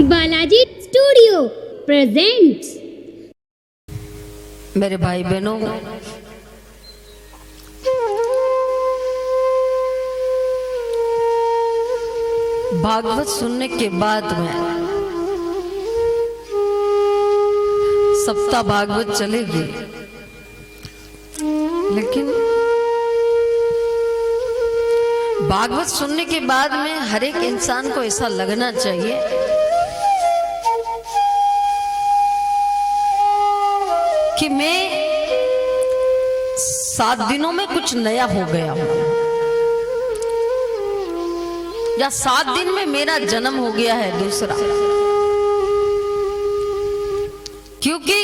Balaji studio presents. मेरे भाई बहनों, भागवत सुनने के बाद में सप्ताह भागवत चलेगी, लेकिन भागवत सुनने के बाद में हर एक इंसान को ऐसा लगना चाहिए कि मैं 7 दिनों में कुछ नया हो गया हूं, या 7 दिन में मेरा जन्म हो गया है दूसरा। क्योंकि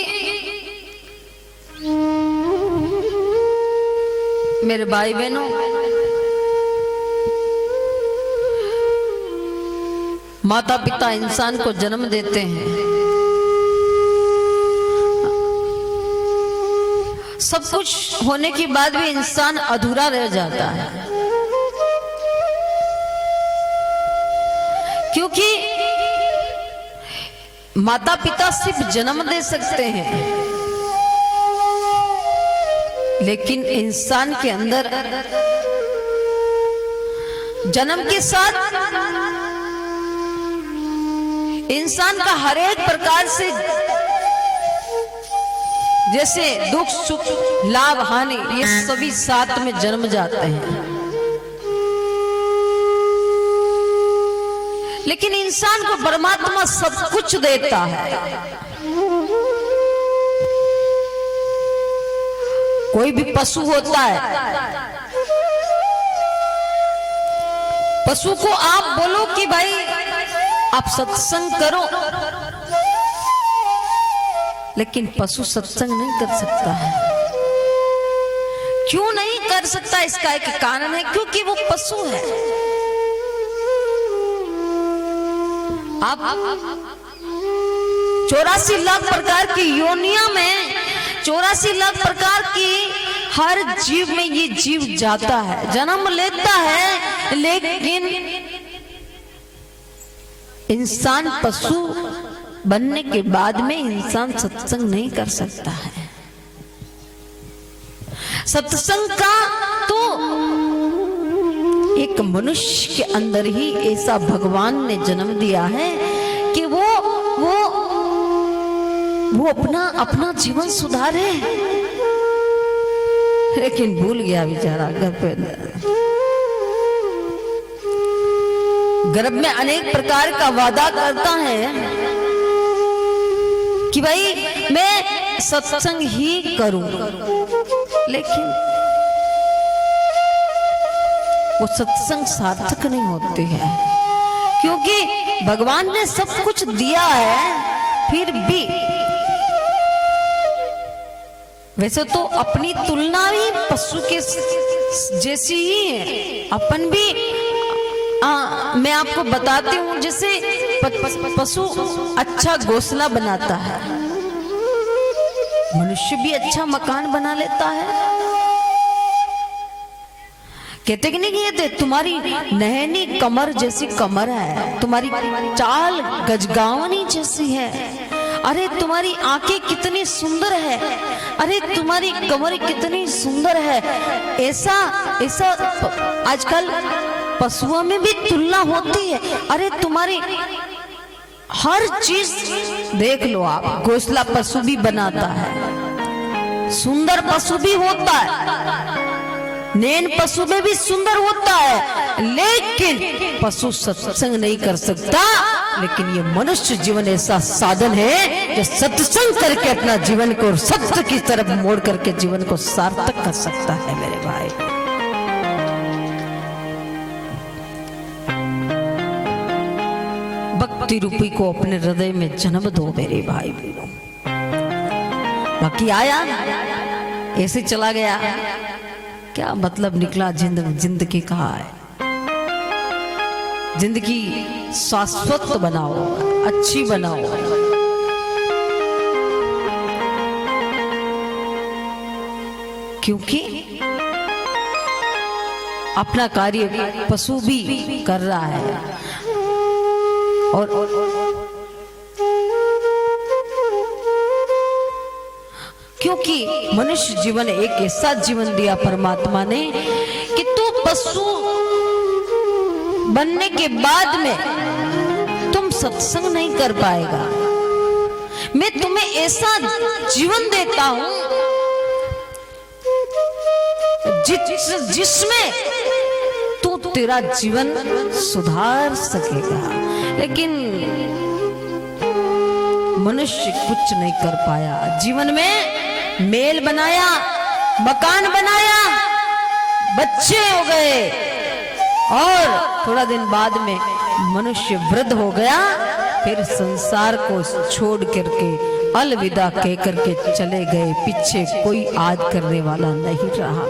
मेरे भाई बहनों, माता पिता इंसान को जन्म देते हैं, सब कुछ होने के बाद भी इंसान अधूरा रह जाता है। क्योंकि माता पिता सिर्फ जन्म दे सकते हैं, लेकिन इंसान के अंदर जन्म के साथ इंसान का हर एक प्रकार से, जैसे दुख सुख लाभ हानि, ये सभी साथ में जन्म जाते हैं। लेकिन इंसान को परमात्मा सब कुछ देता है। कोई भी पशु होता है, पशु को आप बोलो कि भाई आप सत्संग करो, लेकिन पशु सत्संग नहीं कर सकता है। क्यों नहीं कर सकता? इसका एक कारण है, क्योंकि वो पशु है। आप 84 लाख प्रकार की योनिया में 84 लाख प्रकार की हर जीव में ये जीव जाता है, जन्म लेता है, लेकिन इंसान पशु बनने के बाद में इंसान सत्संग नहीं कर सकता है। सत्संग का तो एक मनुष्य के अंदर ही ऐसा भगवान ने जन्म दिया है कि वो अपना जीवन सुधारे, लेकिन भूल गया बेचारा। गर्भ में अनेक प्रकार का वादा करता है कि भाई मैं सत्संग ही करूं, लेकिन वो सत्संग सार्थक नहीं होते हैं। क्योंकि भगवान ने सब कुछ दिया है, फिर भी वैसे तो अपनी तुलना ही पशु के जैसी ही है। अपन भी मैं आपको बताती हूँ, जैसे पशु अच्छा घोंसला बनाता है, मनुष्य भी अच्छा मकान बना लेता है। कहते कि नहीं कहते, तुम्हारी नहनी कमर जैसी कमर है, तुम्हारी चाल गजगावनी जैसी है, अरे तुम्हारी आंखें कितनी सुंदर है, अरे तुम्हारी कमर कितनी सुंदर है। ऐसा आजकल पशुओं में भी तुलना होती है। अरे तुम्हारी हर चीज देख लो आप, घोंसला पशु भी बनाता है, सुंदर पशु भी होता है, नैन पशु में भी सुंदर होता है, लेकिन पशु सत्संग नहीं कर सकता। लेकिन ये मनुष्य जीवन ऐसा साधन है जो सत्संग करके अपना जीवन को सत्य की तरफ मोड़ करके जीवन को सार्थक कर सकता है। मेरे भाई, भक्ति रूपी को अपने हृदय में जन्म दो मेरे भाई बहनों। बाकी आया ऐसे चला गया, क्या मतलब निकला? जिंदगी कहा है, जिंदगी शाश्वत बनाओ, अच्छी बनाओ। क्योंकि अपना कार्य पशु भी कर रहा है, और क्योंकि मनुष्य जीवन एक ऐसा जीवन दिया परमात्मा ने कि तू पशु बनने के बाद में तुम सत्संग नहीं कर पाएगा। मैं तुम्हें ऐसा जीवन देता हूं जिसमें तू तेरा जीवन सुधार सकेगा। लेकिन मनुष्य कुछ नहीं कर पाया। जीवन में मेल बनाया, मकान बनाया, बच्चे हो गए और थोड़ा दिन बाद में मनुष्य वृद्ध हो गया। फिर संसार को छोड़ करके अलविदा कह करके चले गए। पीछे कोई याद करने वाला नहीं रहा।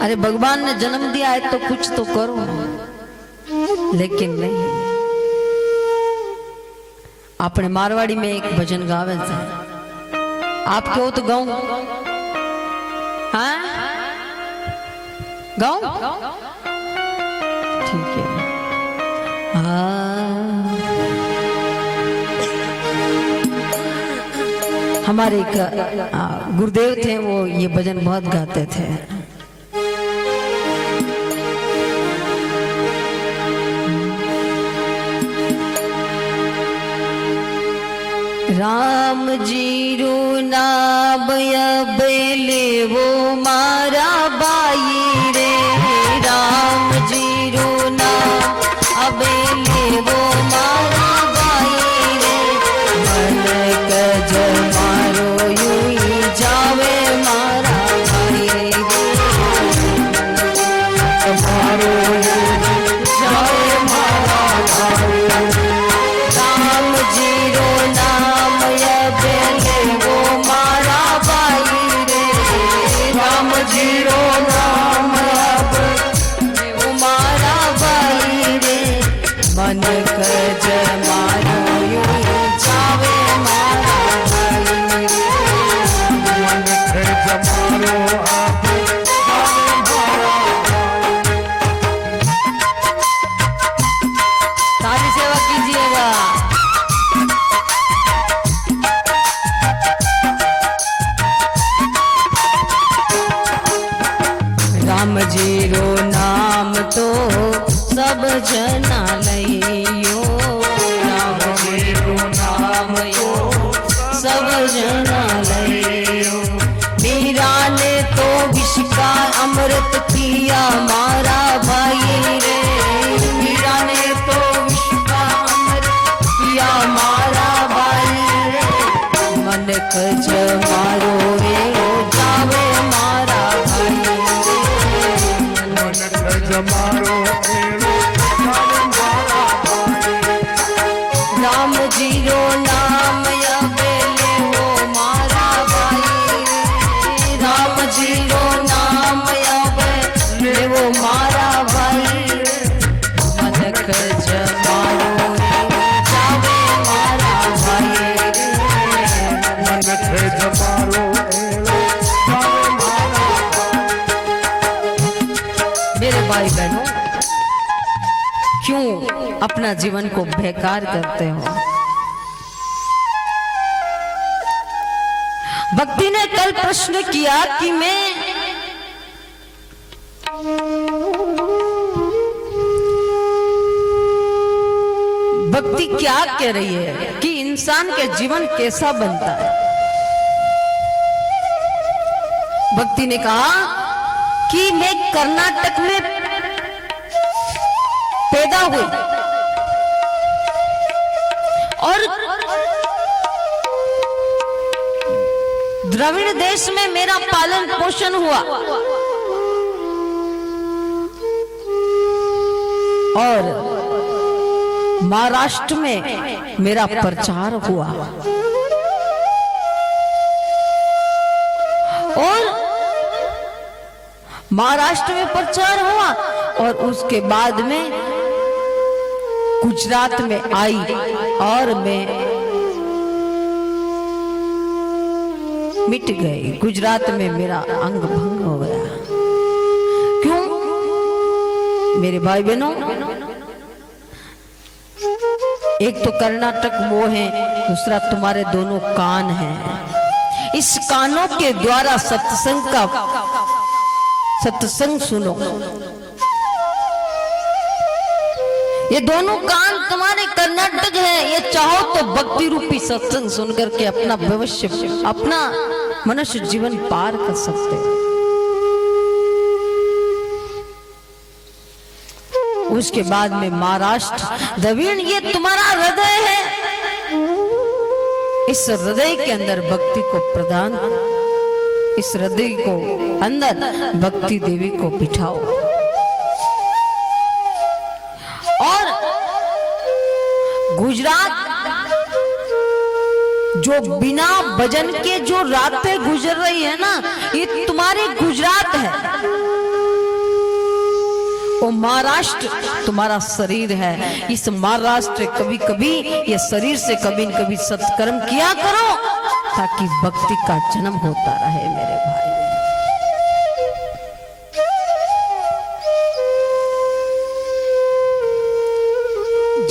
अरे भगवान ने जन्म दिया है तो कुछ तो करो, लेकिन नहीं। अपने मारवाड़ी में एक भजन गावे थे, आप क्यों तो गाऊं? हाँ गाऊं? ठीक है। हमारे एक गुरुदेव थे, वो ये भजन बहुत गाते थे। राम जीरो नाम बेले वो मारा बाई रे। राम जीरो नाम अबेले वो मारा बाई रे। मन कज मारो यूं जावे मारा बाई रे। मारो जावे मारा बाई रे। राम जीरो नाम बेले वो मारा बाई रे। राम जीरो नाम वो मारा बाई रे। मन कज मारो यूं जावे मारा बाई रे। मन कज मारो सारी सेवा कीजिएगा। राम जीरो नाम तो सब जना लइयो। राम जीरो नाम यो सब जना लइयो। मीरा ने तो विष का अमृत पिया मारा भाई रे। मीरा ने तो विष का अमृत पिया मारा भाई रे। मन कज मारो रे जावे मारा भाई रे। मन कज मारो राम जीरो नाम या बेले वो मारा भाई रे। राम जीरो नाम या बेले वो मारा भाई रे। मन कज मारो रे जावे मारा भाई रे। मन कज मारो मेरे भाई बहनों, क्यों अपना जीवन को बेकार करते हो? भक्ति ने कल प्रश्न किया कि मैं भक्ति क्या कह रही है कि इंसान के जीवन कैसा बनता है। भक्ति ने कहा कि मैं कर्नाटक में पैदा हुई और द्रविड़ देश में मेरा पालन पोषण हुआ और महाराष्ट्र में मेरा प्रचार हुआ और महाराष्ट्र में प्रचार हुआ और उसके बाद में गुजरात में आई और मैं मिट गई। गुजरात में मेरा अंग भंग हो गया। क्यों मेरे भाई बहनों? एक तो कर्नाटक वो है, दूसरा तुम्हारे दोनों कान हैं। इस कानों के द्वारा सत्संग सुनो। ये दोनों कान तुम्हारे कर्नाटक है, ये चाहो तो भक्ति रूपी सत्संग सुन करके अपना भविष्य, अपना मनुष्य जीवन पार कर सकते हो। उसके बाद में महाराष्ट्र द्रविड़, ये तुम्हारा हृदय है। इस हृदय के अंदर भक्ति को प्रदान, इस हृदय को अंदर भक्ति देवी को बिठाओ। और गुजरात, जो बिना भजन के जो रातें गुजर रही है ना, ये तुम्हारे गुजरात है। वो महाराष्ट्र तुम्हारा शरीर है। इस महाराष्ट्र कभी कभी ये शरीर से कभी न कभी सत्कर्म किया करो, ताकि भक्ति का जन्म होता रहे मेरे भाई।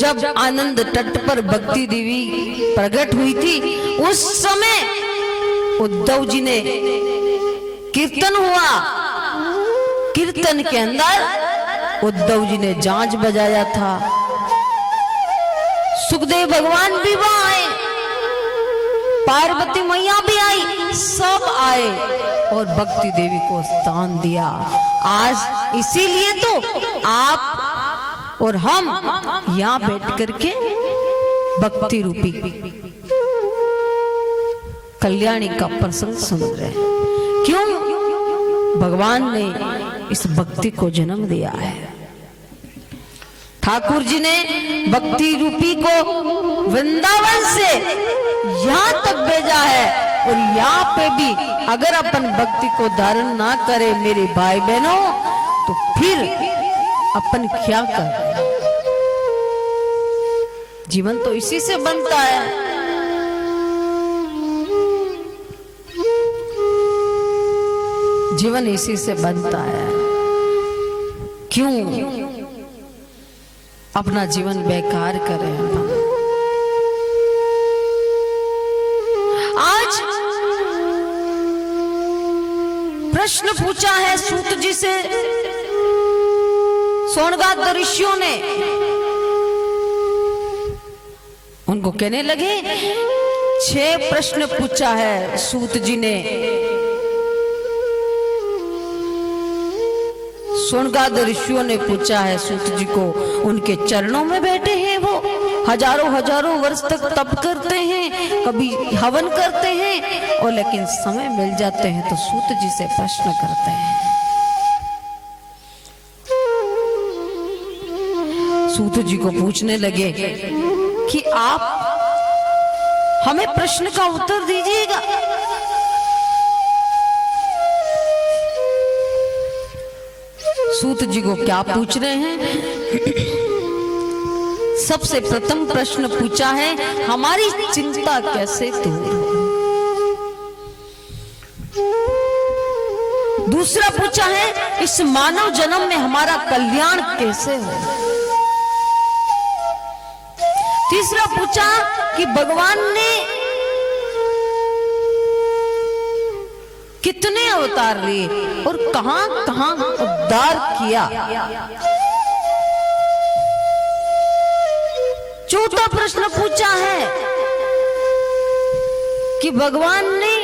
जब आनंद तट पर भक्ति देवी प्रकट हुई थी, उस समय उद्धव जी ने कीर्तन हुआ। कीर्तन के अंदर उद्धव जी ने जांच बजाया था। सुखदेव भगवान भी वहां आए, पार्वती मैया भी आई, सब आए और भक्ति देवी को स्थान दिया। आज इसीलिए तो आप और हम यहां बैठ करके भक्ति रूपी कल्याणी का प्रसंग सुन रहे हैं। क्यों? भगवान ने इस भक्ति को जन्म दिया है। ठाकुर जी ने भक्ति रूपी को वृंदावन से यहां तक भेजा है। और यहाँ पे भी अगर अपन भक्ति को धारण ना करें मेरे भाई बहनों, तो फिर अपन क्या करें? जीवन तो इसी से बनता है। जीवन इसी से बनता है। क्यों अपना जीवन बेकार करें? आज प्रश्न पूछा है सूत जी से सोनगाद ऋषियों ने। उनको कहने लगे, 6 प्रश्न पूछा है सूत जी ने। सोनगाद ऋषियों ने पूछा है सूत जी को। उनके चरणों में बैठे हैं वो, हजारों वर्ष तक तप करते हैं, कभी हवन करते हैं, और लेकिन समय मिल जाते हैं तो सूत जी से प्रश्न करते हैं। सूत जी को पूछने लगे कि आप हमें प्रश्न का उत्तर दीजिएगा। सूत जी को क्या पूछ रहे हैं? सबसे प्रथम प्रश्न पूछा है, हमारी चिंता कैसे दूर हो? दूसरा पूछा है, इस मानव जन्म में हमारा कल्याण कैसे हो? तीसरा पूछा कि भगवान ने कितने अवतार लिए और कहां कहां उद्धार किया? चौथा प्रश्न पूछा है कि भगवान ने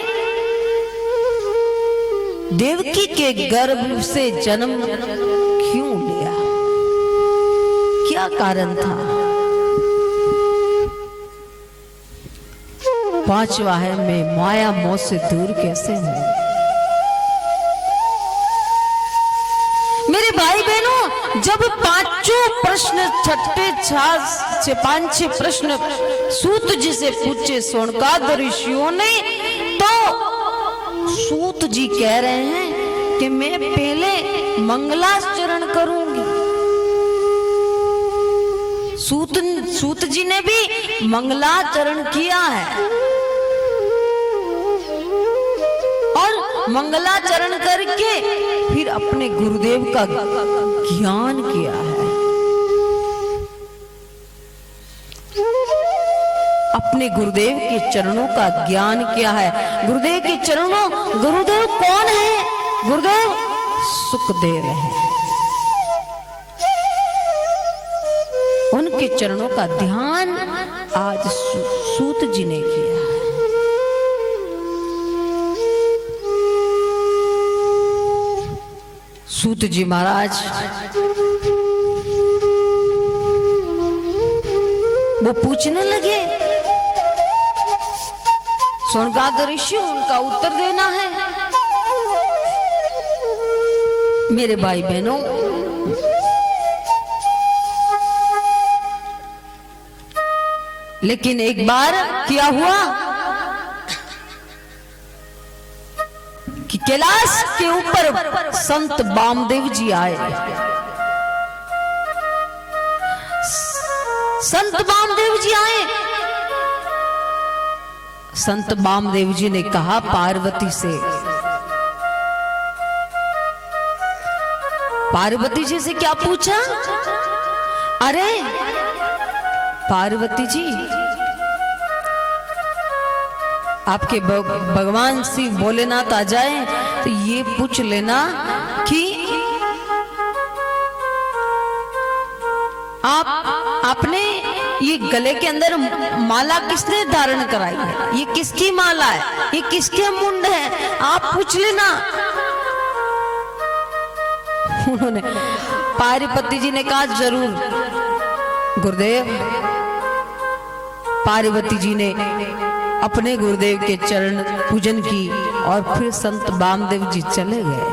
देवकी के गर्भ से जन्म क्यों लिया? क्या कारण था? पांचवा है, मैं माया मोह से दूर कैसे हूं? मेरे भाई बहनों, जब पांचों प्रश्न, पांच प्रश्न सूत जी से पूछे सोनगाद ऋषियों ने, तो सूत जी कह रहे हैं कि मैं पहले मंगलाचरण करूंगी। सूत जी ने भी मंगलाचरण किया है और मंगलाचरण करके फिर अपने गुरुदेव का ज्ञान किया है। अपने गुरुदेव के चरणों का ज्ञान किया है। गुरुदेव के चरणों, गुरुदेव कौन है? गुरुदेव सुखदेव है। उनके चरणों का ध्यान आज सूत जी ने किया। सूत जी महाराज वो पूछने लगे, सोनकाद ऋषि उनका उत्तर देना है। मेरे भाई बहनों, लेकिन एक बार क्या हुआ कि कैलाश के ऊपर संत वामदेव जी आए। संत वामदेव जी आए। संत वामदेव जी ने कहा पार्वती से, पार्वती जी से क्या पूछा? अरे पार्वती जी, आपके भगवान शिव भोलेनाथ आ जाए तो ये पूछ लेना कि आपने ये गले के अंदर माला किसने धारण कराई है? ये किसकी माला है? ये किसके मुंड है? आप पूछ लेना। उन्होंने, पार्वती जी ने कहा जरूर गुरुदेव। पार्वती जी ने अपने गुरुदेव के चरण पूजन की और फिर संत वामदेव जी चले गए।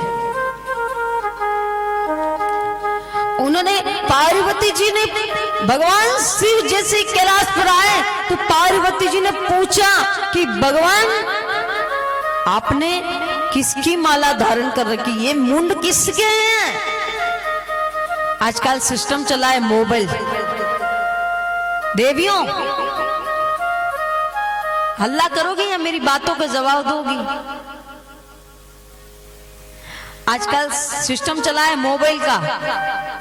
उन्होंने, पार्वती जी ने भगवान शिव जैसे कैलाश पर आए तो पार्वती जी ने पूछा कि भगवान आपने किसकी माला धारण कर रखी? ये मुंड किसके हैं? आजकल सिस्टम चला है मोबाइल। देवियों, हल्ला करोगी या मेरी बातों का जवाब दोगी? आजकल सिस्टम चला है मोबाइल का,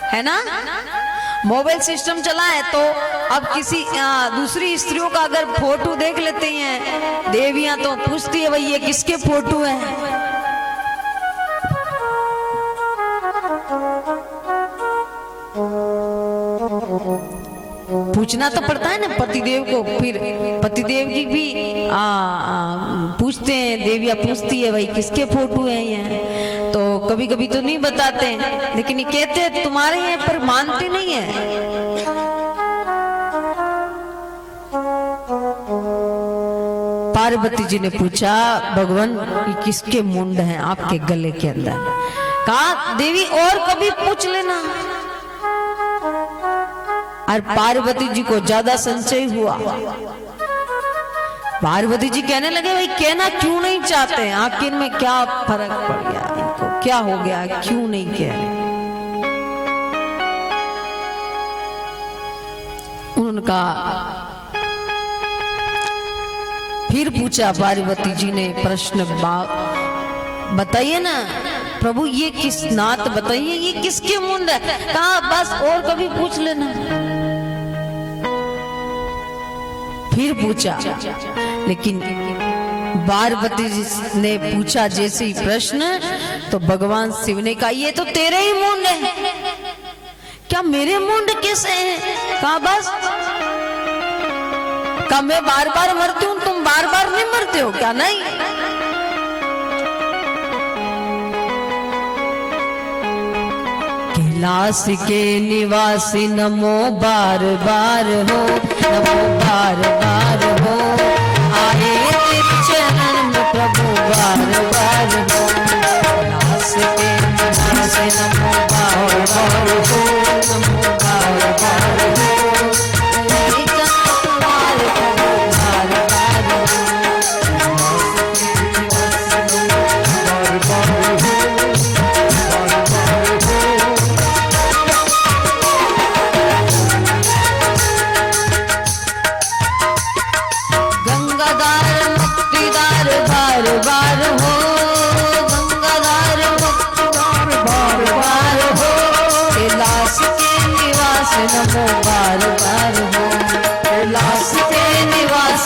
है ना? मोबाइल सिस्टम चला है तो अब किसी दूसरी स्त्रियों का अगर फोटो देख लेते हैं देवियां तो पूछती है भाई ये किसके फोटो है? पूछना तो पड़ता है ना पतिदेव को। फिर पतिदेव जी भी पूछते हैं, देवियां पूछती है भाई किसके फोटो है ये? तो कभी कभी तो नहीं बताते, लेकिन ये कहते हैं तुम्हारे हैं, पर मानते नहीं है। पार्वती जी ने पूछा भगवान ये किसके मुंड हैं आपके गले के अंदर? कहा देवी और कभी पूछ लेना। और पार्वती जी को ज्यादा संशय हुआ। पार्वती जी कहने लगे भाई कहना क्यों नहीं चाहते हैं? आखिर में क्या फर्क पड़ गया इनको? क्या हो गया? क्यों नहीं कह रहे? उन्होंने कहा, फिर पूछा पार्वती जी ने प्रश्न, बताइए ना प्रभु ये किस नाथ, बताइए ये किसके मुंड है? कहा बस और कभी पूछ लेना। फिर पूछा, लेकिन पार्वती जी ने पूछा जैसे ही प्रश्न तो भगवान शिव ने कहा ये तो तेरे ही मुंड है। क्या मेरे मुंड कैसे हैं? कहा बस, कहा मैं बार बार मरती हूं, तुम बार बार नहीं मरते हो क्या? नहीं। कैलाश के निवासी नमो बार बार हो, नमो बार बार हो, आए तेरे चरण में प्रभु बार बार हो। कैलाश के निवासी नमो बार बार हो, नमो बार बार हो, तेरे चरण तुम्हारे प्रभु बार बार हो। नमो बार बार हो, कैलाश के निवास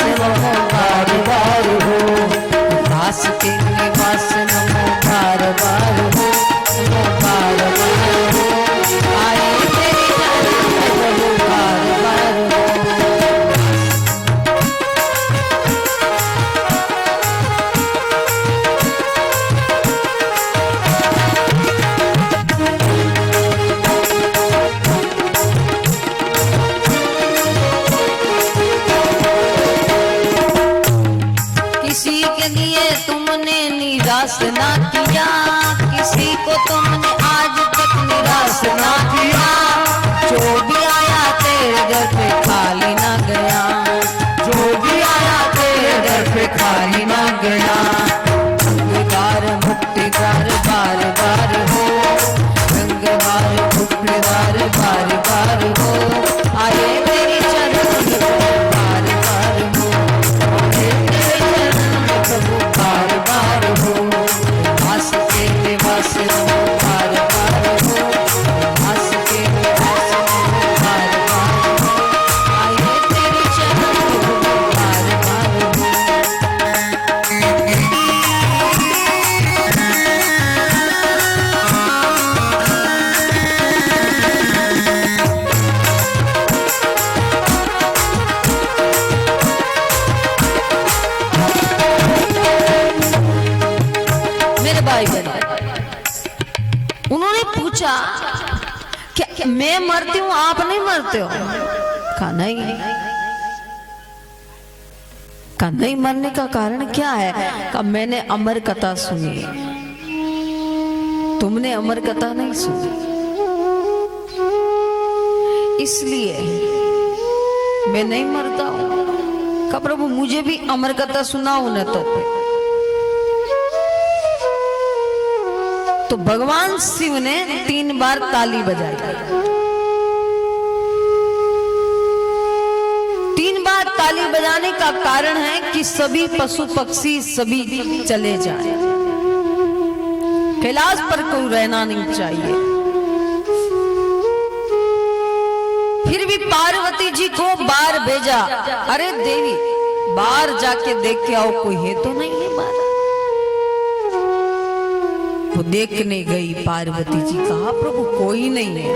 किया, किसी को तुमने आज तक निराश ना किया। जो भी आया तेरे दर पे खाली ना गया, जो भी आया तेरे दर पे खाली ना गया। गंगवार मुक्तिदार बार बार हो, गंगवार मुक्तिदार बार बार हो, आए तेरे चरण में बार बार हो, आए तेरे चरण में प्रभु बार बार हो। आस के निवास रहो बार बार हो, आस के निवास रहो बार बार हो, आए तेरे चरण में प्रभु बार बार हो। मेरे भाई बहन, उन्होंने पूछा क्या मैं मरती हूं आप नहीं मरते हो? कहा नहीं। कहा नहीं मरने का कारण क्या है? कहा मैंने अमर कथा सुनी, तुमने अमर कथा नहीं सुनी, इसलिए मैं नहीं मरता हूं। कहा प्रभु मुझे भी अमर कथा सुनाओ न तो भगवान शिव ने 3 बार ताली बजाई। 3 बार ताली बजाने का कारण है कि सभी पशु पक्षी सभी चले जाएं, कैलाश पर कोई रहना नहीं चाहिए। फिर भी पार्वती जी को बाहर भेजा, अरे देवी बाहर जाके देख के आओ कोई है तो नहीं है बाहर। वो देखने गई, पार्वती जी कहा प्रभु कोई नहीं है।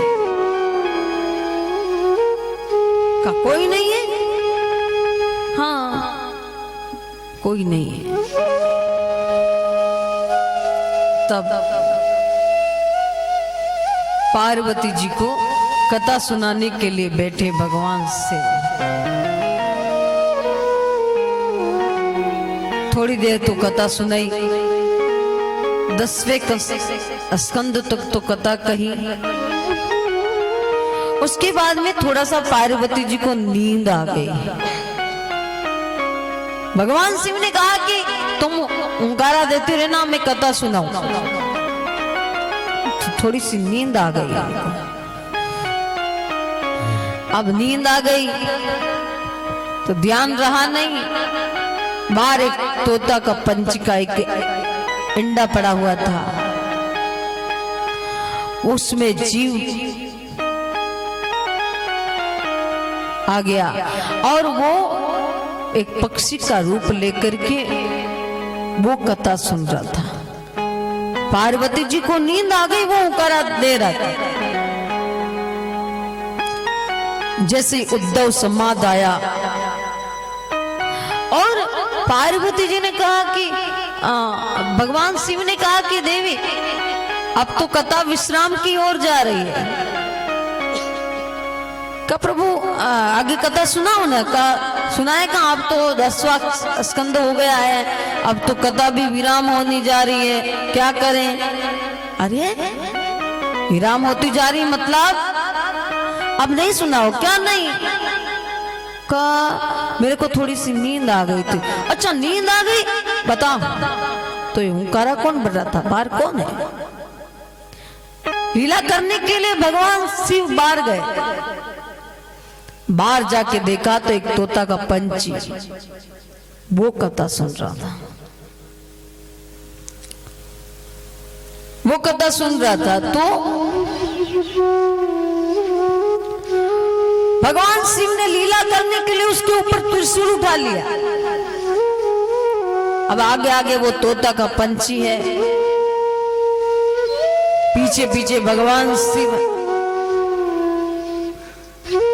कहा कोई नहीं है? हाँ कोई नहीं है। तब पार्वती जी को कथा सुनाने के लिए बैठे भगवान शिव। थोड़ी देर तो कथा सुनाई, 10वें स्कंद तक तो कथा कही। उसके बाद में थोड़ा सा पार्वती जी को नींद आ गई। भगवान शिव ने कहा कि तुम ओंकारा देते रहना, मैं कथा सुनाऊं। तो थोड़ी सी नींद आ गई। अब नींद आ गई तो ध्यान रहा नहीं, बाहर एक तोता का पंचिका एक अंडा पड़ा हुआ था, उसमें जीव आ गया और वो एक पक्षी का रूप लेकर के वो कथा सुन रहा था। पार्वती जी को नींद आ गई, वो ओंकारा दे रहा था। जैसे उद्धव समाद आया और पार्वती जी ने कहा कि भगवान शिव ने कहा कि देवी अब तो कथा विश्राम की ओर जा रही है। का प्रभु आगे कथा सुनाओ ना। का सुनाए का? अब तो 10वां स्कंद हो गया है, अब तो कथा भी विराम होने जा रही है, क्या करें? अरे विराम होती जा रही मतलब अब नहीं सुनाओ क्या? नहीं। का मेरे को थोड़ी सी नींद आ गई थी। अच्छा नींद आ गई, बताओ तो ये ओंकारा कौन बन रहा था? बाहर कौन है? लीला करने के लिए भगवान शिव बाहर गए। बाहर जाके देखा तो एक तोता का पंछी वो कथा सुन रहा था। वो कथा सुन रहा था तो भगवान शिव ने लीला करने के लिए उसके ऊपर त्रिशूल उठा लिया। अब आगे आगे वो तोता का पंछी है, पीछे पीछे भगवान शिव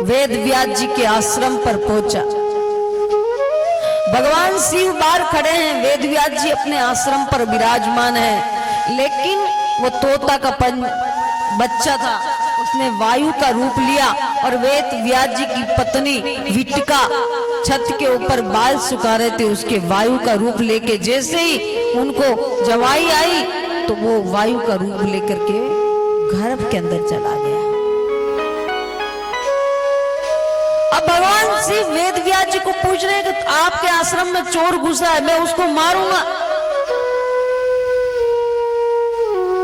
वेद व्यास जी के आश्रम पर पहुंचा। भगवान शिव बाहर खड़े हैं, वेद व्यास जी अपने आश्रम पर विराजमान है, लेकिन वो तोता का बच्चा था, उसने वायु का रूप लिया और वेद व्यास जी की पत्नी विटिका छत के ऊपर बाल सुखा रहे थे, उसके वायु का रूप लेके जैसे ही उनको जवाई आई तो वो वायु का रूप लेकर के गर्भ के अंदर चला गया। अब भगवान शिव वेद व्यास जी को पूछ रहे हैं कि आपके आश्रम में चोर घुसा है, मैं उसको मारूंगा।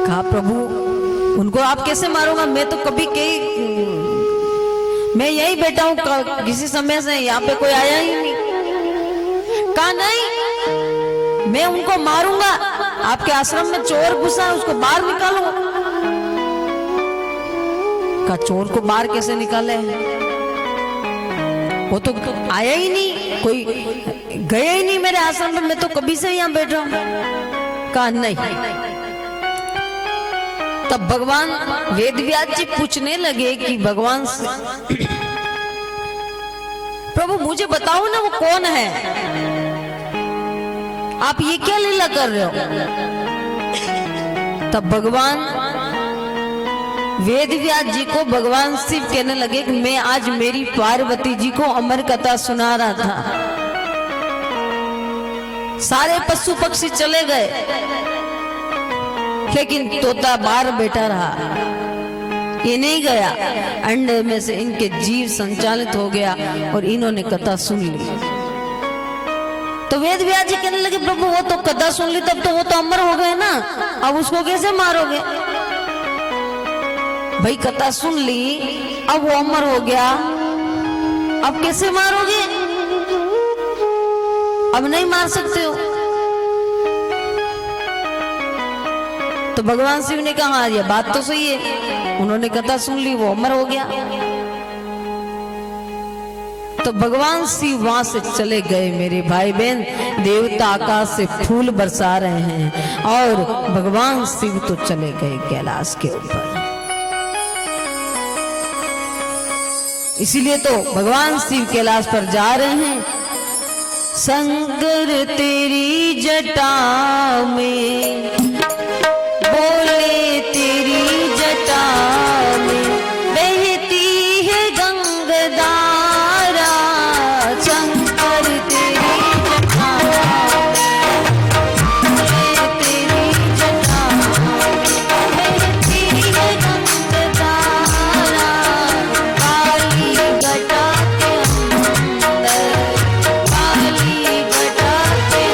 कहा प्रभु उनको आप कैसे मारूंगा, मैं तो कभी मैं यही बैठा हूं किसी समय से, यहाँ पे कोई आया ही नहीं। कहा नहीं, मैं उनको मारूंगा, आपके आश्रम में चोर घुसा है उसको बाहर निकालो। कहा चोर को बाहर कैसे निकाले, वो तो आया ही नहीं, कोई गया ही नहीं मेरे आश्रम में, मैं तो कभी से यहाँ बैठा हूं। कहा नहीं। तब भगवान वेदव्यास जी पूछने लगे कि भगवान प्रभु मुझे बताओ ना वो कौन है, आप ये क्या लीला कर रहे हो। तब भगवान वेदव्यास जी को भगवान शिव कहने लगे कि मैं आज मेरी पार्वती जी को अमर कथा सुना रहा था। सारे पशु पक्षी चले गए, लेकिन तोता बाहर बैठा रहा, ये नहीं गया। अंडे में से इनके जीव संचालित हो गया और इन्होंने कथा सुन ली। तो वेद व्यास जी कहने लगे प्रभु वो तो कथा सुन ली, तब तो वो तो अमर हो गए ना, अब उसको कैसे मारोगे। भाई कथा सुन ली, अब वो अमर हो गया, अब कैसे मारोगे, अब नहीं मार सकते हो। तो भगवान शिव ने कहा ये बात तो सही है, उन्होंने कथा सुन ली, वो अमर हो गया। तो भगवान शिव वहां से चले गए। मेरे भाई बहन, देवता आकाश से फूल बरसा रहे हैं और भगवान शिव तो चले गए कैलाश के ऊपर। इसीलिए तो भगवान शिव कैलाश पर जा रहे हैं। शंकर तेरी जटा में बोले, तेरी जटा में बहती है गंगधारा। शंकर तेरी जटा में, तेरी जटा में बहती है गंगधारा। काली घटा के अंदर, काली घटा के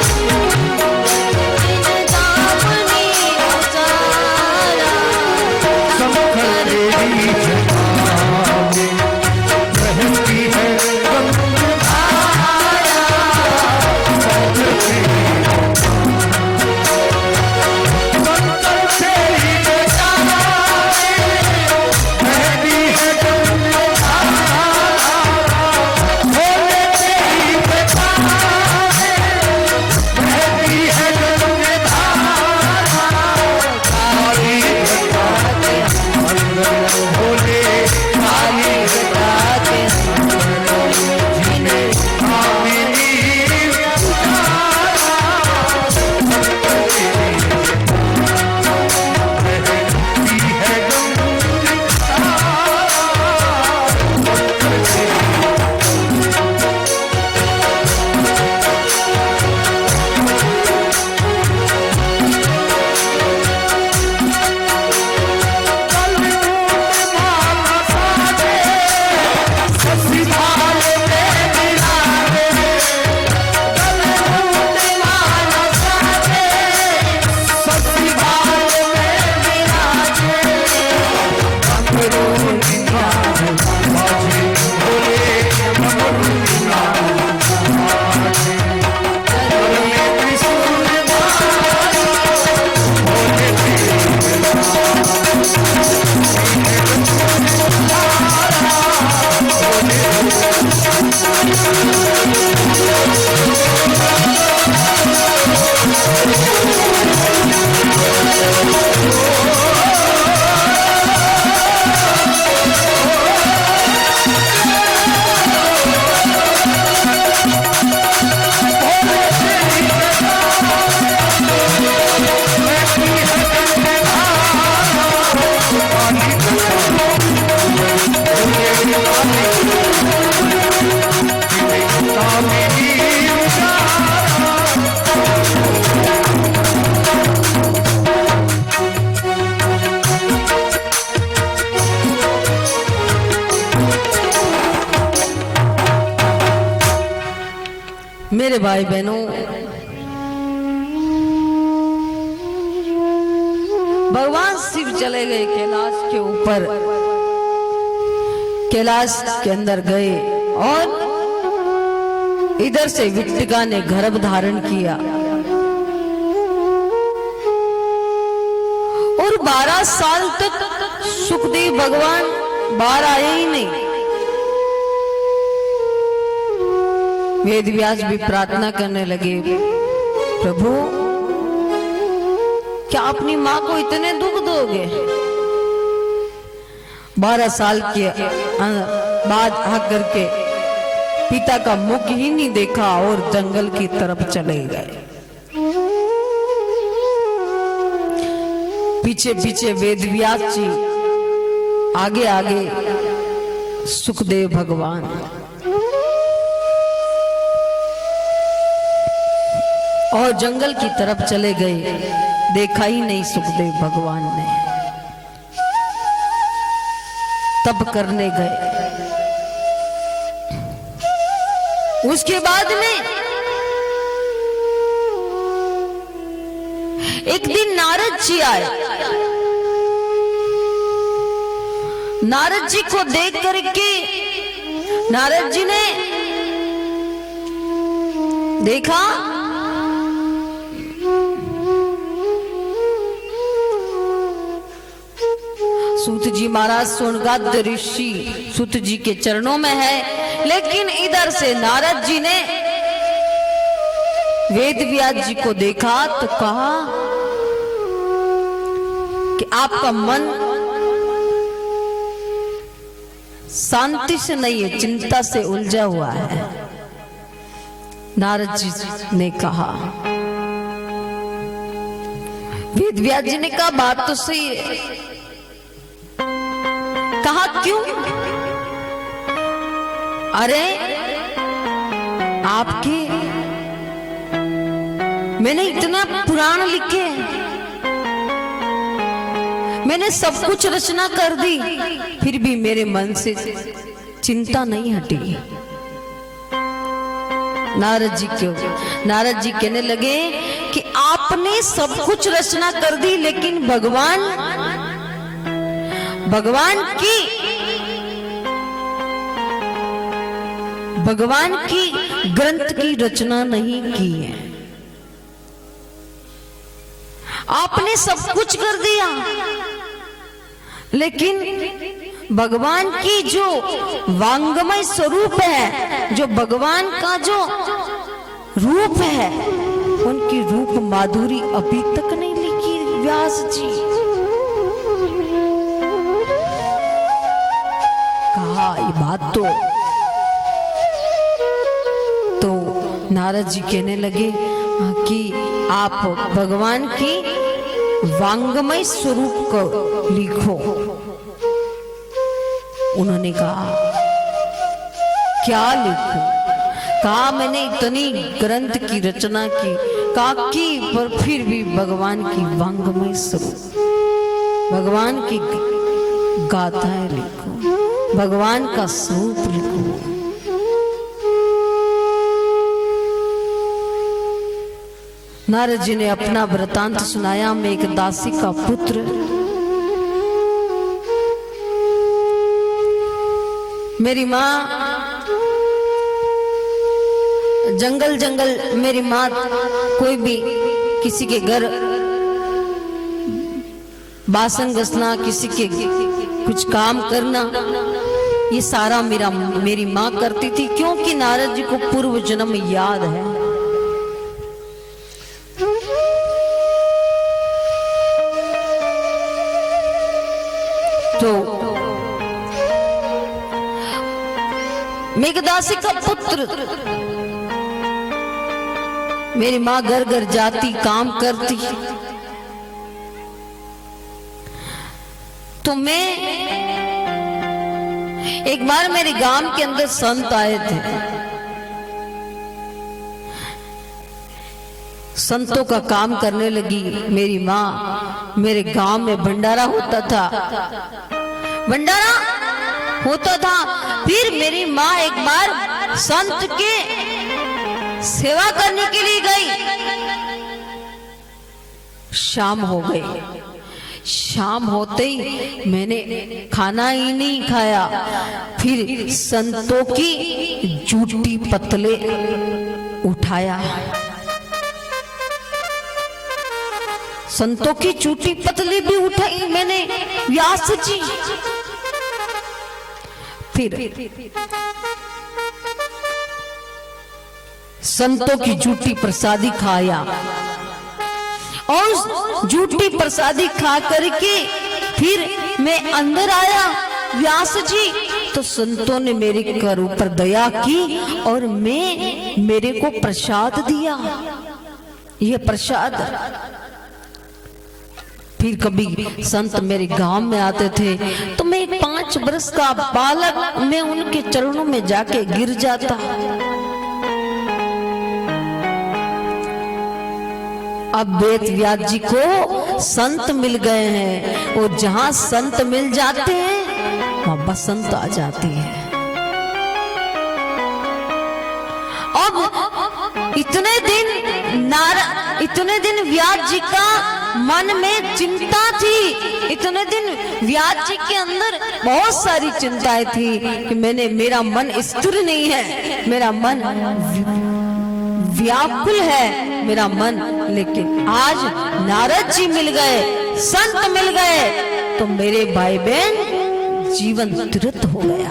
अंदर दामनी उजारा। मेरे भाई बहनों, भगवान शिव चले गए कैलाश के ऊपर, कैलाश के अंदर गए और इधर से विट्टिका ने गर्भ धारण किया और 12 साल तक सुखदेव भगवान बाहर आए ही नहीं। वेद व्यास भी प्रार्थना करने लगे, प्रभु क्या अपनी माँ को इतने दुख दोगे? 12 साल के बाद आकर के पिता का मुख ही नहीं देखा और जंगल की तरफ चले गए। पीछे पीछे वेद व्यास जी, आगे आगे सुखदेव भगवान। और जंगल की तरफ चले गए, देखा ही नहीं सुखदेव भगवान ने। तप करने गए। उसके बाद में एक दिन नारद जी आए। नारद जी को देख करके नारद जी ने देखा सूत जी महाराज सोनगाद ऋषि सूत जी के चरणों में है, लेकिन इधर से नारद जी ने वेद व्यास जी को देखा तो कहा कि आपका मन शांति से नहीं है, चिंता से उलझा हुआ है। नारद जी ने कहा, वेद व्यास जी ने कहा बात तो सही है। कहा क्यों? अरे आपके मैंने इतना पुराण लिखे, मैंने सब कुछ रचना कर दी, फिर भी मेरे मन से चिंता नहीं हटी। नारद जी कहने लगे कि आपने सब कुछ रचना कर दी, लेकिन भगवान की ग्रंथ की रचना नहीं की है। आपने सब कुछ कर दिया, लेकिन भगवान की जो वांगमय स्वरूप है, जो भगवान का जो रूप है, उनकी रूप माधुरी अभी तक नहीं लिखी व्यास जी। कहा ये बात तो नारद जी कहने लगे कि आप भगवान की वांगमय स्वरूप को लिखो। उन्होंने कहा क्या लिखूं? कहा मैंने इतनी ग्रंथ की रचना की, कहा की पर फिर भी भगवान की वांगमय स्वरूप, भगवान की गाथाएं लिखो, भगवान का स्वरूप लिखो। नारद जी ने अपना वृतांत सुनाया। मैं एक दासी का पुत्र, मेरी माँ जंगल मेरी माँ कोई भी किसी के घर बासन घसना, किसी के कुछ काम करना, ये सारा मेरी माँ करती थी, क्योंकि नारद जी को पूर्व जन्म याद है। तो मेघदासी का पुत्र, मेरी माँ घर घर जाती, काम करती, तो मैं एक बार मेरे गांव के अंदर संत आए थे। संतों का काम करने लगी मेरी माँ। मेरे गांव में भंडारा होता था। फिर मेरी माँ एक बार संत के सेवा करने के लिए गई। शाम हो गई। शाम होते ही मैंने खाना ही नहीं खाया। फिर संतों की जूठी पतले उठाया। संतों की जूठी पतली भी उठाई मैंने, व्यास जी। फिर संतों की जूठी प्रसादी खाया और जूठी प्रसादी खा करके फिर मैं अंदर आया व्यास जी। तो संतों ने मेरे कर ऊपर दया की और मेरे को प्रसाद दिया। यह प्रसाद फिर कभी संत मेरे गांव में आते थे तो मैं एक 5 वर्ष का बालक मैं उनके चरणों में जाके गिर जाता। अब वेद व्यास जी को संत मिल गए हैं और जहां संत मिल जाते हैं वहां बसंत आ जाती है। अब इतने दिन व्यास जी का मन में चिंता थी। इतने दिन व्यास जी के अंदर बहुत सारी चिंताएं थी कि मेरा मन स्थिर नहीं है, मेरा मन व्याकुल है मेरा मन। लेकिन आज नारद जी मिल गए, संत मिल गए तो मेरे भाई बहन जीवन तीर्थ हो गया,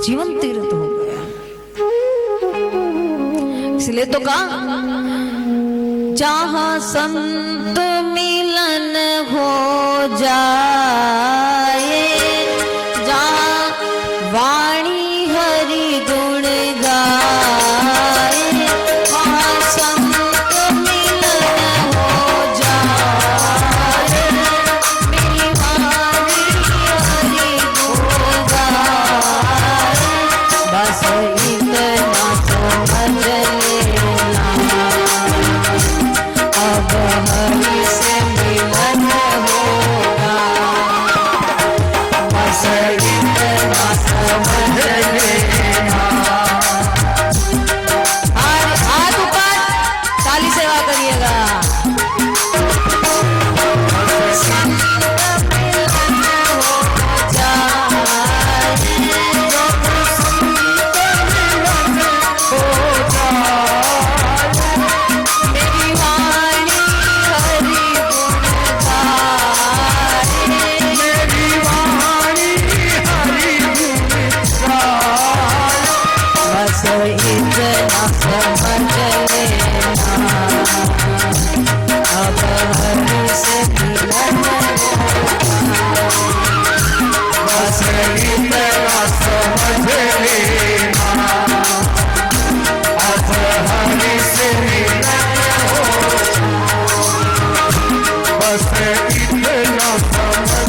जीवन तीर्थ हो गया। इसलिए तो कहा जहां संत मिलन हो जाए, जहां वाणी हरि गुण गाए, वहां संत मिलन हो जाए, मेरी वाणी हरि गुण गाए। बस इतना समझ लेना, अब हरि से मिलन होगा। बस इतना समझ लेना। हाथ ऊपर, ताली सेवा करिएगा।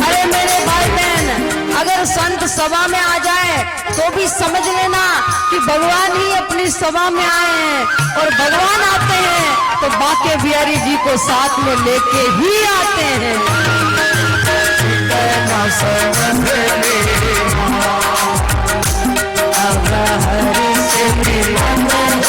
अरे मेरे भाई बहन, अगर संत सभा में आ जाए तो भी समझ लेना कि भगवान ही अपनी सभा में आए हैं। और भगवान आते हैं तो बाके बिहारी जी को साथ में लेके ही आते हैं। अब हरि से मिलन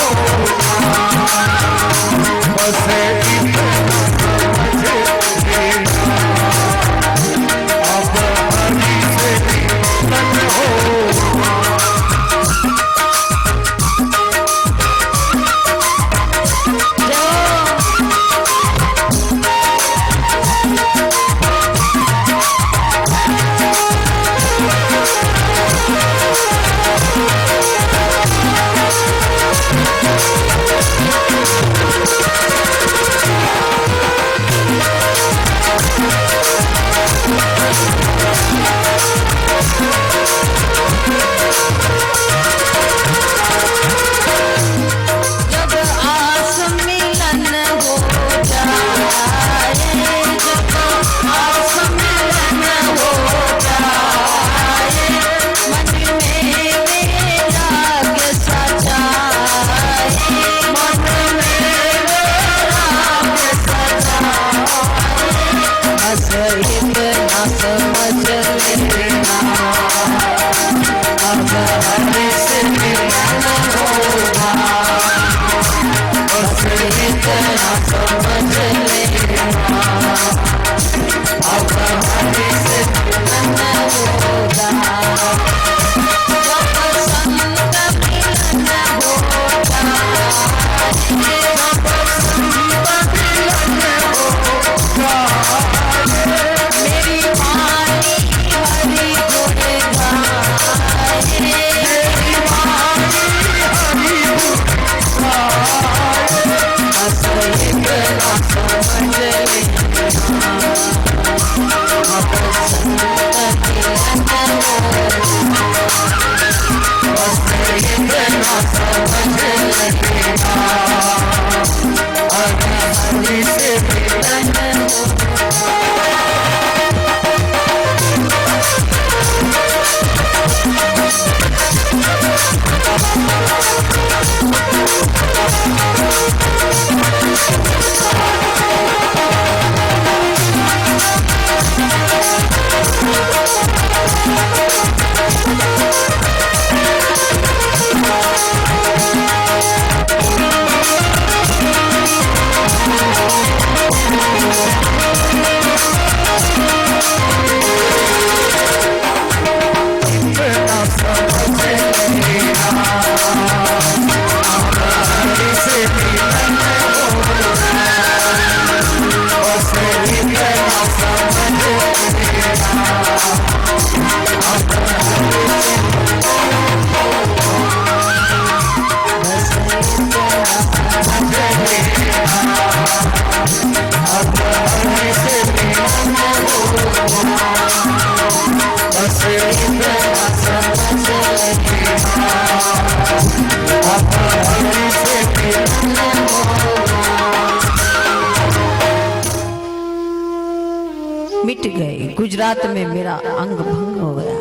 गुजरात में मेरा अंग भंग हो गया।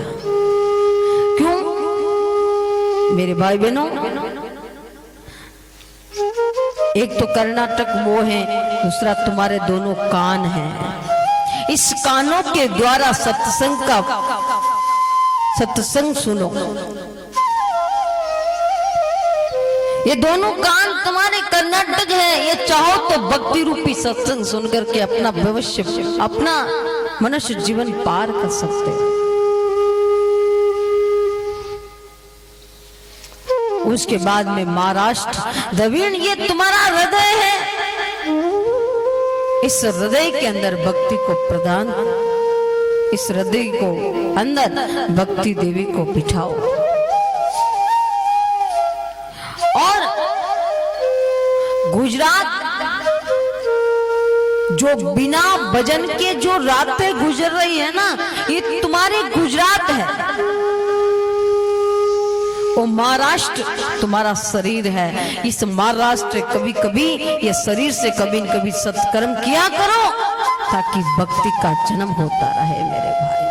क्यों मेरे भाई बहनों, एक तो कर्नाटक वो है, दूसरा तुम्हारे दोनों कान हैं। इस कानों के द्वारा सत्संग सुनो। ये दोनों कान तुम्हारे कर्नाटक है। ये चाहो तो भक्ति रूपी सत्संग सुनकर के अपना भविष्य, अपना मनुष्य जीवन पार कर सकते हो। उसके बाद में महाराष्ट्र, द्रविड़, ये तुम्हारा हृदय है। इस हृदय के अंदर भक्ति को प्रदान, इस हृदय को अंदर भक्ति देवी को बिठाओ। और गुजरात जो बिना भजन के जो रातें गुजर रही है ना, ये तुम्हारे गुजरात है। वो महाराष्ट्र तुम्हारा शरीर है। इस महाराष्ट्र कभी कभी ये शरीर से कभी न कभी सत्कर्म किया करो, ताकि भक्ति का जन्म होता रहे मेरे भाई।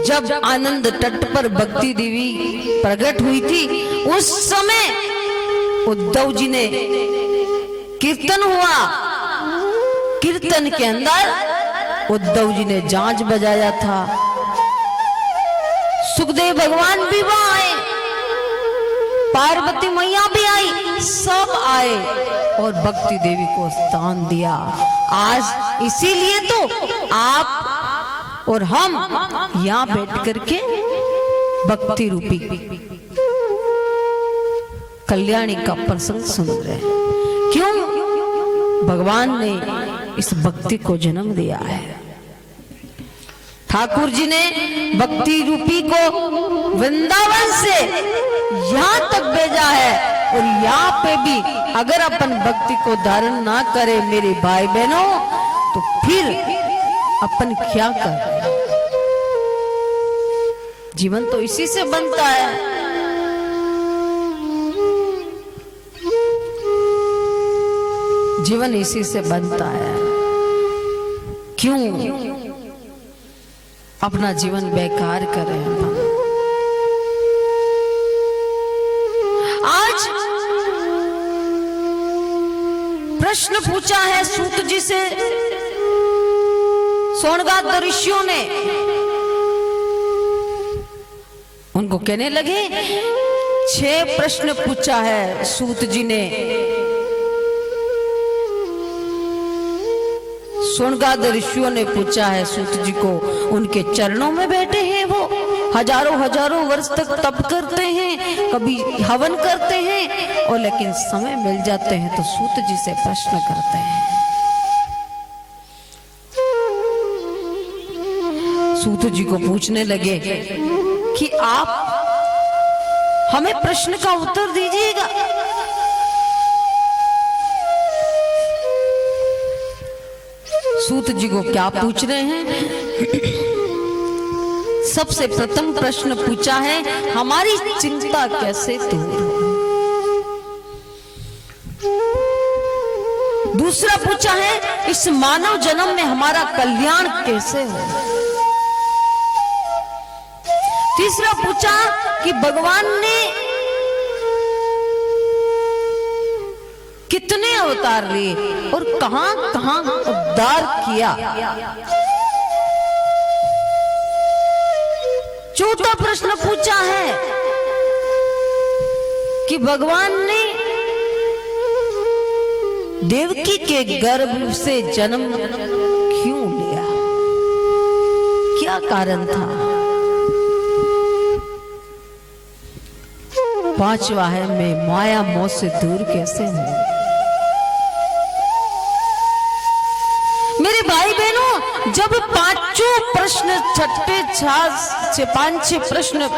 जब आनंद तट पर भक्ति देवी प्रकट हुई थी, उस समय उद्धव जी ने कीर्तन हुआ। कीर्तन के अंदर उद्धव जी ने झांझ बजाया था। सुखदेव भगवान भी वहां आए, पार्वती मैया भी आई, सब आए और भक्ति देवी को स्थान दिया। आज इसीलिए तो आप और हम यहां बैठ करके भक्ति रूपी कल्याणी का प्रसंग सुन रहे हैं। क्यों? भगवान ने इस भक्ति को जन्म दिया है। ठाकुर जी ने भक्ति रूपी को वृंदावन से यहां तक भेजा है। और यहाँ पे भी अगर अपन भक्ति को धारण ना करें मेरे भाई बहनों, तो फिर अपन क्या कर? जीवन तो इसी से बनता है। जीवन इसी से बनता है। क्यों अपना जीवन बेकार करें? आज प्रश्न पूछा है सूत जी से सोनगाद ऋषियों ने। उनको कहने लगे, 6 प्रश्न पूछा है सूत जी ने। सोनगाद ऋषियों ने पूछा है सूत जी को। उनके चरणों में बैठे हैं वो, हजारों वर्ष तक तप करते हैं, कभी हवन करते हैं, और लेकिन समय मिल जाते हैं तो सूत जी से प्रश्न करते हैं। सूत जी को पूछने लगे कि आप हमें प्रश्न का उत्तर दीजिएगा। सूत जी को क्या पूछ रहे हैं? सबसे प्रथम प्रश्न पूछा है, हमारी चिंता कैसे दूर हो? दूसरा पूछा है, इस मानव जन्म में हमारा कल्याण कैसे हो? तीसरा पूछा कि भगवान ने कितने अवतार लिए और कहां कहां उद्धार किया? चौथा प्रश्न पूछा है कि भगवान ने देवकी के गर्भ से जन्म क्यों लिया? क्या कारण था? पांचवा है, मैं माया मोह से दूर कैसे हूं? मेरे भाई बहनों, जब पांचों प्रश्न, छठे 5 प्रश्न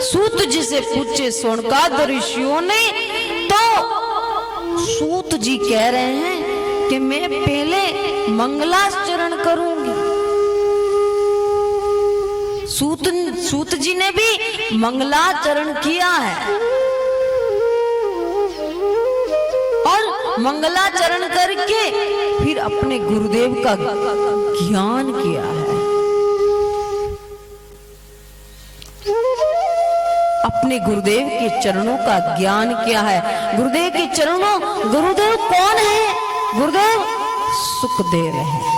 सूत जी से पूछे सोनगाद ऋषियों ने, तो सूत जी कह रहे हैं कि मैं पहले मंगलाचरण करूंगी। सूत जी ने भी मंगलाचरण किया है और मंगलाचरण करके फिर अपने गुरुदेव का ज्ञान किया है। अपने गुरुदेव के चरणों का ज्ञान किया है। गुरुदेव के चरणों, गुरुदेव कौन है? गुरुदेव सुखदेव है।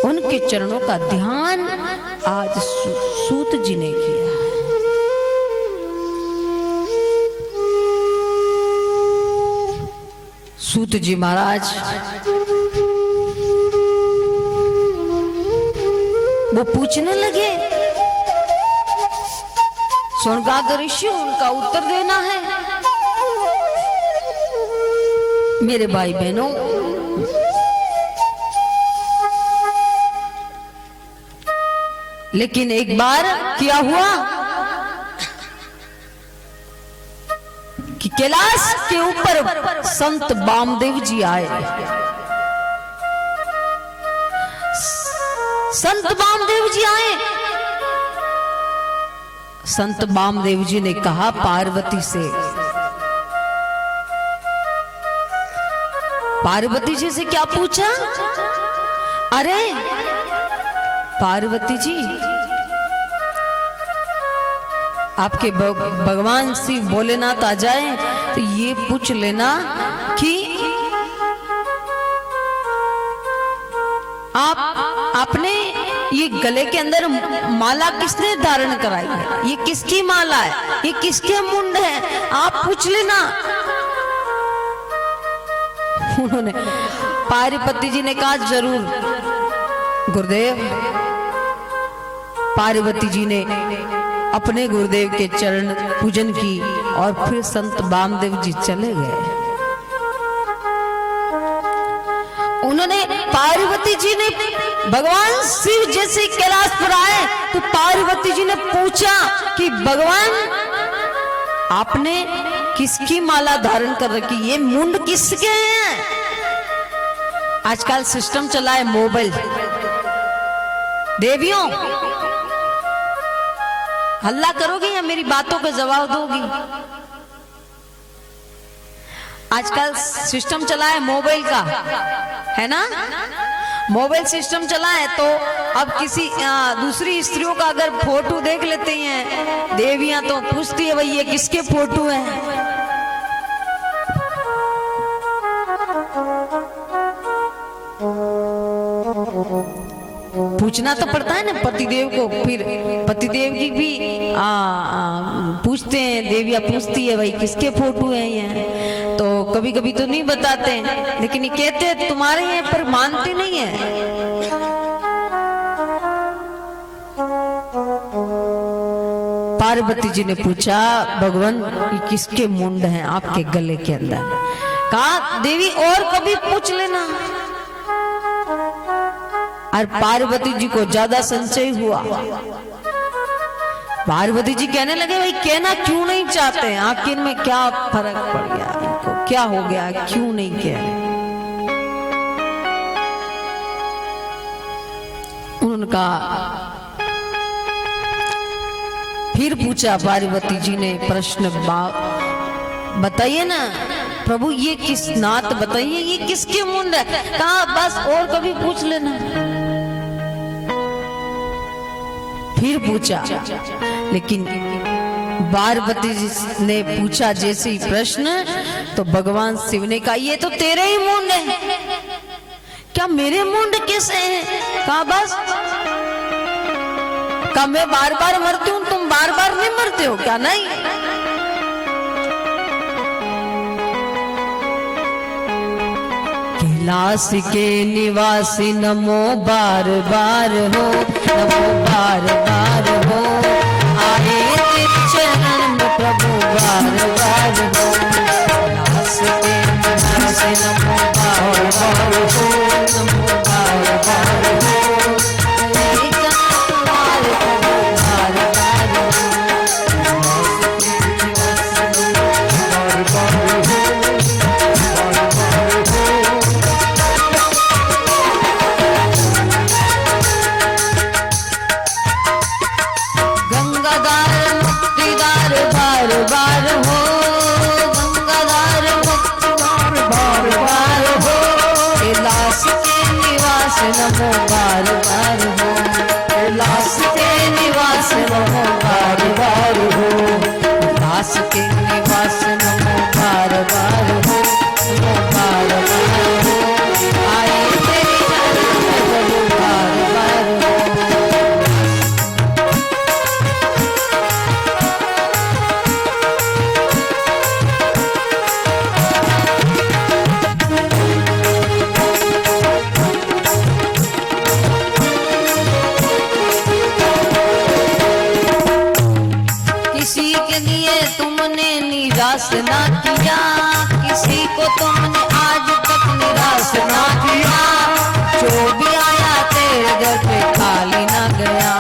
उनके चरणों का ध्यान आज सूत जी ने किया है। सूत जी महाराज वो पूछने लगे, सोनकाद ऋषि उनका उत्तर देना है। मेरे भाई बहनों, लेकिन एक बार क्या हुआ कि कैलाश के ऊपर संत वामदेव जी आए। संत वामदेव जी आए। संत वामदेव जी ने कहा पार्वती से, पार्वती जी से क्या पूछा? अरे पार्वती जी, आपके भगवान शिव भोलेनाथ आ जाए तो ये पूछ लेना कि आपने ये गले के अंदर माला किसने धारण कराई है? ये किसकी माला है? ये किसके मुंड है? आप पूछ लेना। उन्होंने, पार्वती जी ने कहा जरूर गुरुदेव। पार्वती जी ने अपने गुरुदेव के चरण पूजन की और फिर संत वामदेव जी चले गए। उन्होंने, पार्वती जी ने, भगवान शिव जैसे कैलाश पर आए तो पार्वती जी ने पूछा कि भगवान आपने किसकी माला धारण कर रखी? ये मुंड किसके हैं? आजकल सिस्टम चला है मोबाइल। देवियों, हल्ला करोगी या मेरी बातों का जवाब दोगी? आजकल सिस्टम चला है मोबाइल का, है ना? मोबाइल सिस्टम चला है तो अब किसी दूसरी स्त्रियों का अगर फोटो देख लेते हैं देवियां तो पूछती है भाई ये किसके फोटो है? पूछना तो पड़ता है ना पतिदेव को। फिर पतिदेव की भी पूछते हैं, देवियां पूछती है भाई किसके फोटो है ये? तो कभी कभी तो नहीं बताते, लेकिन ये कहते हैं तुम्हारे हैं, पर मानते नहीं है। पार्वती जी ने पूछा भगवान ये किसके मुंड हैं आपके गले के अंदर? कहा देवी और कभी पूछ लेना। और पार्वती जी को ज्यादा संशय हुआ। पार्वती जी कहने लगे भाई कहना क्यों नहीं चाहते हैं? आखिर में क्या फर्क पड़ गया इनको? क्या हो गया? क्यों नहीं कह रहे? उन्होंने कहा, फिर पूछा पार्वती जी ने प्रश्न, बताइए ना प्रभु ये किस नाथ, बताइए ये किसके मुंड है? कहा बस और कभी पूछ लेना। फिर पूछा, लेकिन पार्वती जी ने पूछा जैसे ही प्रश्न तो भगवान शिव ने कहा ये तो तेरे ही मुंड है। क्या मेरे मुंड कैसे हैं? कहा बस, कहा मैं बार बार मरती हूं, तुम बार बार नहीं मरते हो क्या? नहीं। कैलाश के निवासी नमो बार बार हो, नमो बार बार हो, आए तेरे चरण में प्रभु बार बार हो। कैलाश के निवासी नमो बार बार हो, नमो बार बार हो, आए तुम्हारे प्रभु बार बार हो। गंगादार मुक्तिदार बार बार हो, नमो बार बार हो, कैलाश के निवास नमो बार बार हो, कैलाश के निवास नमो बार बार हो, नमो बार बार हो, आए तेरी शरण में प्रभु बार बार हो। किसी के लिए तुमने निराश ना किया, किसी को तुमने आज तक निराश ना किया, जो भी आया तेरे दर पे खाली ना गया,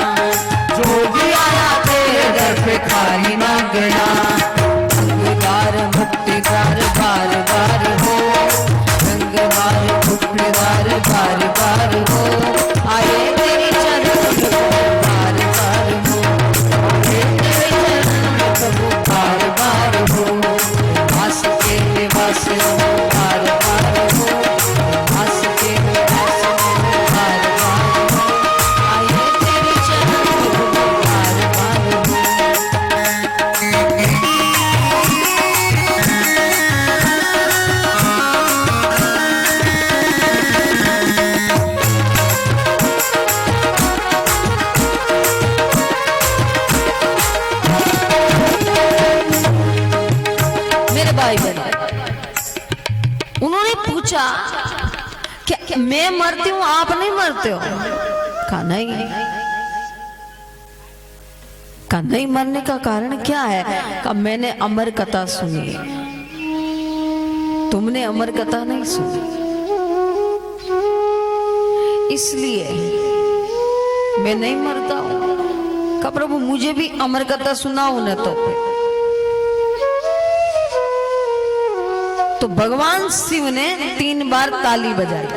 जो भी आया तेरे दर पे खाली ना गया, रंगदार मुक्तिदार बार बार हो, रंगदार मुक्तिदार बार बार हो, आए तेरी चरण में बार बार हो, आए तेरे चरण में प्रभु बार बार हो, आस के निवास नमो बार बार हो, आस के निवास नमो बार बार हो, आए तेरी चरण में प्रभु बार बार हो। मेरे भाई बहन, उन्होंने पूछा क्या मैं मरती हूं आप नहीं मरते हो? कहा नहीं। कहा नहीं मरने का कारण क्या है? कहा मैंने अमर कथा सुनी है, तुमने अमर कथा नहीं सुनी, इसलिए मैं नहीं मरता हूं। कहा प्रभु मुझे भी अमर कथा सुनाओ न तो भगवान शिव ने 3 बार ताली बजाई।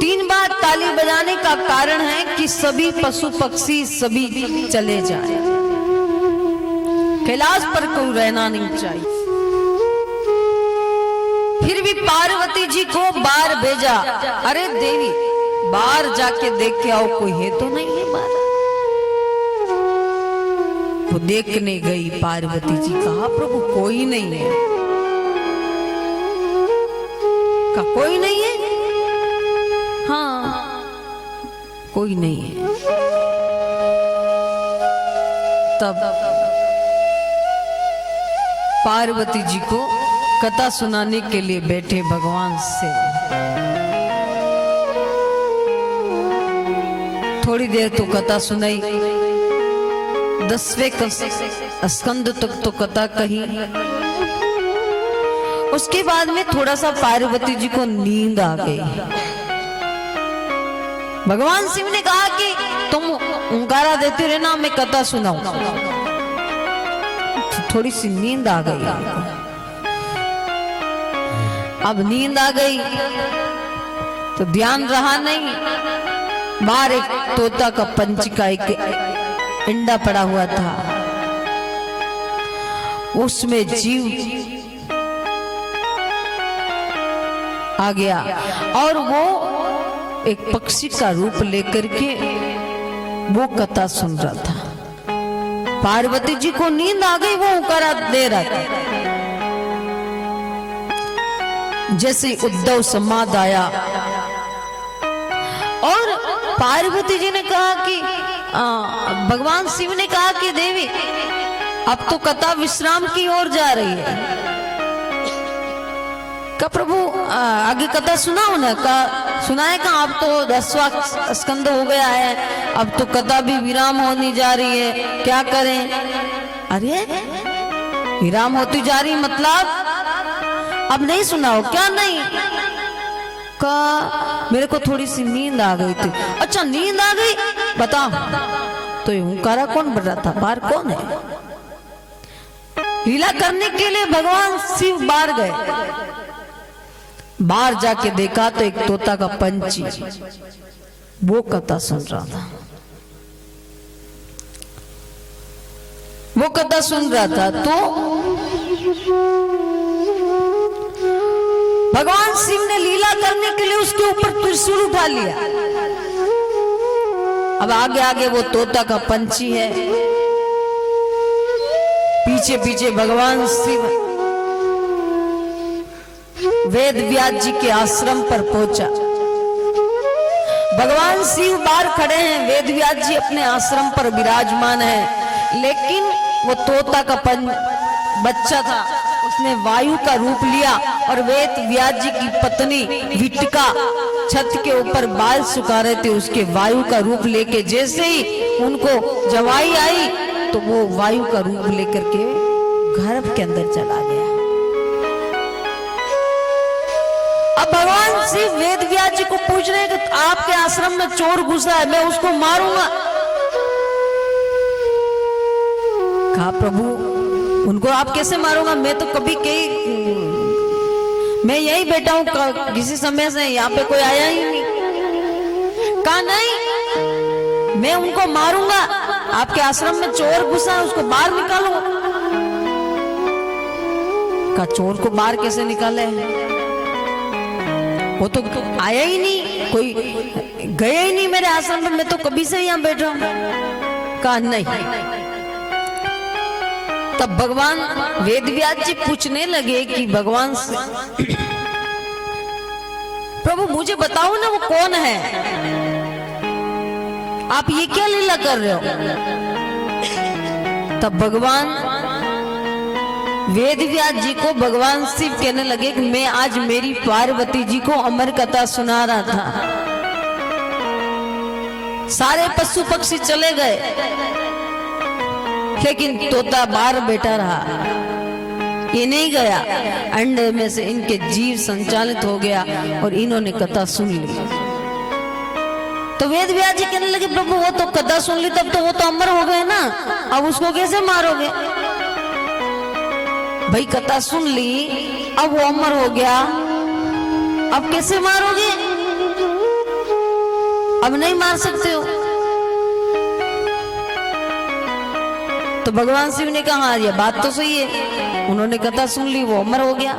3 बार ताली बजाने का कारण है कि सभी पशु पक्षी सभी चले जाए, कैलाश पर कोई रहना नहीं चाहिए। फिर भी पार्वती जी को बाहर भेजा, अरे देवी बाहर जाके देख के आओ कोई है तो नहीं है बाहर। वो देखने गई, पार्वती जी कहा प्रभु कोई नहीं है। कहा कोई नहीं है? हाँ कोई नहीं है। तब पार्वती जी को कथा सुनाने के लिए बैठे भगवान से थोड़ी देर तो कथा सुनाई, 10वें स्कंद तक तो कथा कही। उसके बाद में थोड़ा सा पार्वती जी को नींद आ गई। भगवान शिव ने कहा कि तुम ओंकारा देते रहना, मैं कथा सुनाऊं। थोड़ी सी नींद आ गई। अब नींद आ गई तो ध्यान रहा नहीं, बाहर एक तोता का पंचिका एक अंडा पड़ा हुआ था, उसमें जीव आ गया और वो एक पक्षी का रूप लेकर के वो कथा सुन रहा था। पार्वती जी को नींद आ गई, वो ओंकारा दे रहा था। जैसे उद्धव समाद आया और पार्वती जी ने कहा कि भगवान शिव ने कहा कि देवी अब तो कथा विश्राम की ओर जा रही है। का प्रभु आगे कथा सुनाओ ना। का सुनाए का? अब तो 10वां स्कंद हो गया है, अब तो कथा भी विराम होने जा रही है, क्या करें? अरे विराम होती जा रही मतलब अब नहीं सुनाओ क्या? नहीं। का मेरे को थोड़ी सी नींद आ गई थी। अच्छा नींद आ गई, बताओ तो ये ओंकारा कौन बन रहा था? बाहर कौन है? लीला करने के लिए भगवान शिव बाहर गए। बाहर जाके देखा तो एक तोता का पंछी वो कथा सुन रहा था। वो कथा सुन रहा था तो भगवान शिव ने लीला करने के लिए उसके ऊपर त्रिशूल उठा लिया। अब आगे आगे वो तोता का पंछी है, पीछे पीछे भगवान शिव वेद व्यास जी के आश्रम पर पहुंचा। भगवान शिव बाहर खड़े हैं, वेद व्यास जी अपने आश्रम पर विराजमान है, लेकिन वो तोता का बच्चा था, उसने वायु का रूप लिया और वेद व्यास जी की पत्नी विटका छत के ऊपर बाल सुखा रहे थे, उसके वायु का रूप लेके जैसे ही उनको जवाई आई तो वो वायु का रूप लेकर के गर्भ के अंदर चला गया। अब भगवान शिव वेद व्यास जी को पूछ रहे हैं कि आपके आश्रम में चोर घुसा है, मैं उसको मारूंगा। कहा प्रभु उनको आप कैसे मारूंगा, मैं तो कभी मैं यही बैठा हूं किसी समय से, यहाँ पे कोई आया ही नहीं। कहा नहीं मैं उनको मारूंगा, आपके आश्रम में चोर घुसा है उसको बाहर निकालो। कहा चोर को बाहर कैसे निकाले, वो तो आया ही नहीं, कोई गया ही नहीं मेरे आश्रम में, मैं तो कभी से यहाँ बैठा हूं। कहा नहीं। तब भगवान वेद व्यास जी पूछने लगे कि भगवान प्रभु मुझे बताओ ना वो कौन है, आप ये क्या लीला कर रहे हो। तब भगवान वेद व्यास जी को भगवान शिव कहने लगे कि मैं आज मेरी पार्वती जी को अमर कथा सुना रहा था, सारे पशु पक्षी चले गए लेकिन तोता बाहर बैठा रहा, ये नहीं गया, अंडे में से इनके जीव संचालित हो गया और इन्होंने कथा सुन ली। तो वेद व्यास जी कहने लगे प्रभु वो तो कथा सुन ली, तब तो वो तो अमर हो गए ना, अब उसको कैसे मारोगे। भाई कथा सुन ली, अब वो अमर हो गया, अब कैसे मारोगे, अब नहीं मार सकते हो। तो भगवान शिव ने कहा ये बात तो सही है, उन्होंने कथा सुन ली, वो अमर हो गया।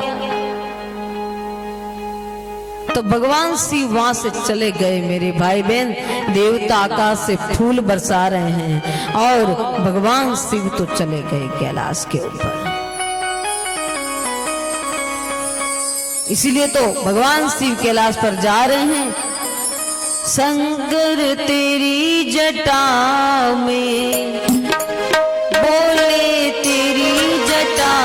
तो भगवान शिव वहां से चले गए। मेरे भाई बहन, देवता आकाश से फूल बरसा रहे हैं और भगवान शिव तो चले गए कैलाश के ऊपर। इसीलिए तो भगवान शिव कैलाश पर जा रहे हैं। शंकर तेरी जटा में बोले तेरी जटा